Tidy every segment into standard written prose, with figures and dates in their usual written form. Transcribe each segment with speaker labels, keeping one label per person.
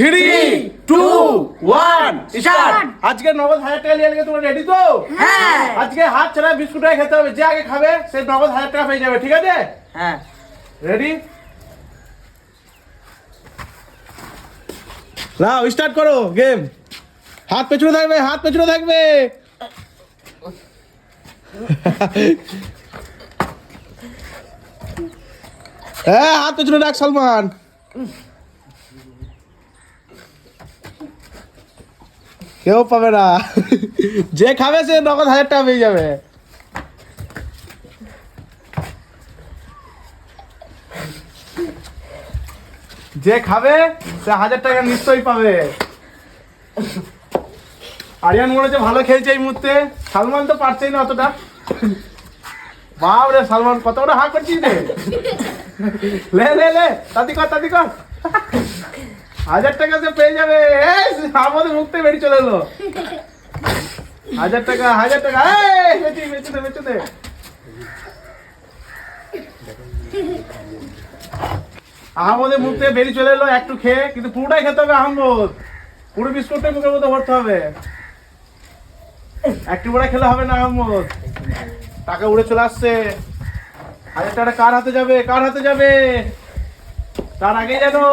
Speaker 1: 3, 2, 1 start. আজকে নগদ 1000 টাকা নিয়ে গেলে তোমরা রেডি তো?
Speaker 2: হ্যাঁ।
Speaker 1: আজকে হাত ছাড়া বিস্কুটটাই খেতে হবে, যে আগে খাবে সে নগদ 1000 টাকা পেয়ে যাবে, ঠিক আছে?
Speaker 2: হ্যাঁ।
Speaker 1: রেডি? নাও স্টার্ট করো গেম। হাত পেছনে থাকবে, হাত পেছনে থাকবে। হ্যাঁ, হাত পেছনে রাখ সালমান। কেউ পাবে না, যে খাবে সে নগদ 1000 টাকা পেয়ে যাবে। যে খাবে সে 1000 টাকা নিশ্চয়ই পাবে। আরিয়ান মনে হচ্ছে ভালো খেলছে এই মুহূর্তে, সালমান তো পারছেই না অতটা। বাবরে সালমান কত বড় হাঁ করছিস রে। লে লে লে, তাতি কর তাতি কর। 1000 টাকা সে পেয়ে যাবে। আমাদের মুখ থেকে বেরিয়ে চলে এলো। 1000 টাকা 1000 টাকা। বেঁচে বেঁচে দে বেঁচে দে। আহমদের মুখ থেকে বেরিয়ে চলে এলো একটু খেয়ে, কিন্তু পুরোটাই খেতে হবে আহমদ। পুরো বিস্কুটটাই মুখের মধ্যে ভরতে হবে, একটু বড় খেলে হবে না আহমদ। টাকা উড়ে চলে আসছে। 1000 টাকা কার হাতে যাবে, কার হাতে যাবে? তার আগে জানো,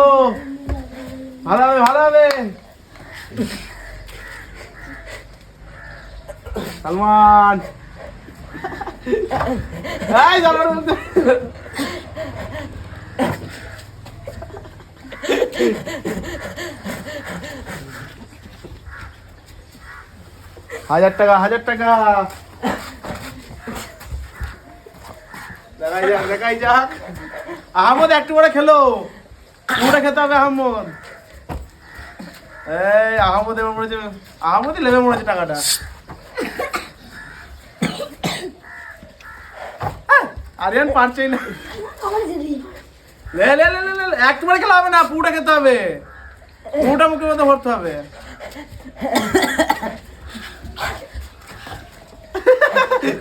Speaker 1: ভালো হবে ভালো হবে। সালমান এই জানার মধ্যে 1000 টাকা 1000 টাকা। দেখাই যাক দেখাই যাক। আহমদ একটু করে খেলো, পুরোটা খেতে হবে আহমদ। এই আহমদ এবার মনে হচ্ছে, আহমদই লেবে মনে হচ্ছে টাকাটা। আরিয়ান পারছেই না। লে লে লে লে, একটু করে খেলে হবে না, পুরোটা খেতে হবে, পুরোটা মুখের মধ্যে ভরতে হবে।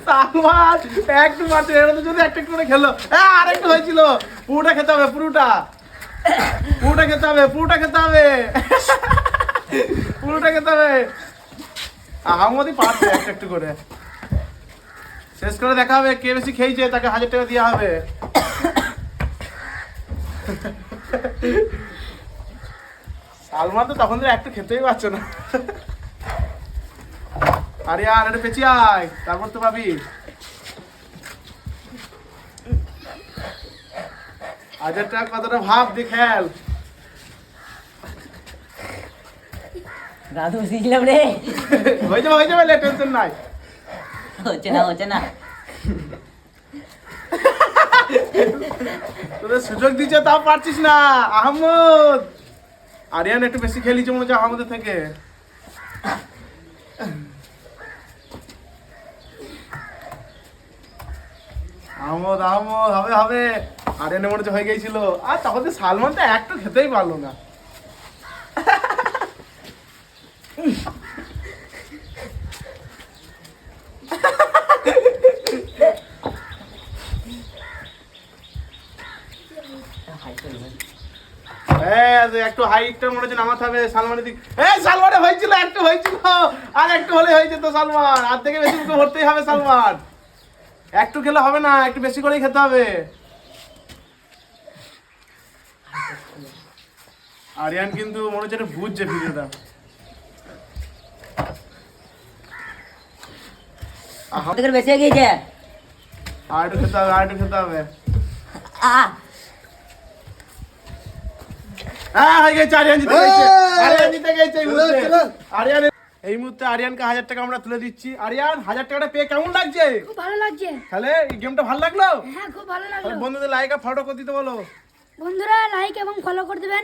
Speaker 1: সালমান একটু পারছে, এর মধ্যে যদি একটু করে খেলো। আর একটু হয়েছিল, পুরোটা খেতে হবে, পুরোটা পুরোটা খেতে হবে, পুরোটা খেতে হবে, পুরোটা খেতে হবে। আহমদই পারছে একটু একটু করে। শেষ করে দেখা হবে কে বেশি খেয়েছে, তাকে 1000 টাকা দেওয়া হবে। সালমান তো তখন ধরে একটু খেতেই পারছে না। আরিয়ান এটা পেঁচি আয়, তারপর তো পাবি। 1000 টাকা কতটা ভাব দিয়ে খেল।
Speaker 2: দাদু বুঝলাম রে।
Speaker 1: হয়ে যাবে টেনশন নাই।
Speaker 2: হচ্ছে না।
Speaker 1: তোদের সুযোগ দিচ্ছে তাও পারছিস না আহমদ। আরিয়ান একটু বেশি খেলিছে মনে হচ্ছে আহমদের থেকে। আহমদ আহমদ হবে হবে। আরিয়ানের মনে হচ্ছে হয়ে গেছিল, আর তখন তো সালমান তো একটু খেতেই পারলো না। একটু হাইটটা মনে হচ্ছে নামাতে হবে সালমানের দিক। সালমানের হয়েছিল, একটু হয়েছিল, আর একটু হলে হয়ে যেত সালমান। আর থেকে বেশি মুখে ভরতেই হবে সালমান, একটু খেলে হবে না, একটু বেশি করেই খেতে হবে। আরিয়ান কিন্তু মনে হচ্ছে এটা বুঝছে ভিডিওটা।
Speaker 2: আমাদের বেঁচে গিয়েছে।
Speaker 1: আর একটু খেতে হবে, আর একটু খেতে হবে। হয়ে গেছে, আরিয়ান জিতে গেছে, আরিয়ান জিতে গেছে এই মুহূর্তে। আরিয়ান এই মুহূর্তে আরিয়ানকে 1000 টাকা আমরা তুলে দিচ্ছি। আরিয়ান 1000 টাকাটা পেয়ে কেমন লাগছে?
Speaker 3: খুব ভালো লাগছে।
Speaker 1: তাহলে এই গেমটা ভালো লাগলো?
Speaker 3: হ্যাঁ খুব ভালো লাগলো।
Speaker 1: বন্ধুদের লাইক আর ফলো করে দিতে বলো।
Speaker 3: বন্ধুরা লাইক এবং ফলো করে দিবেন।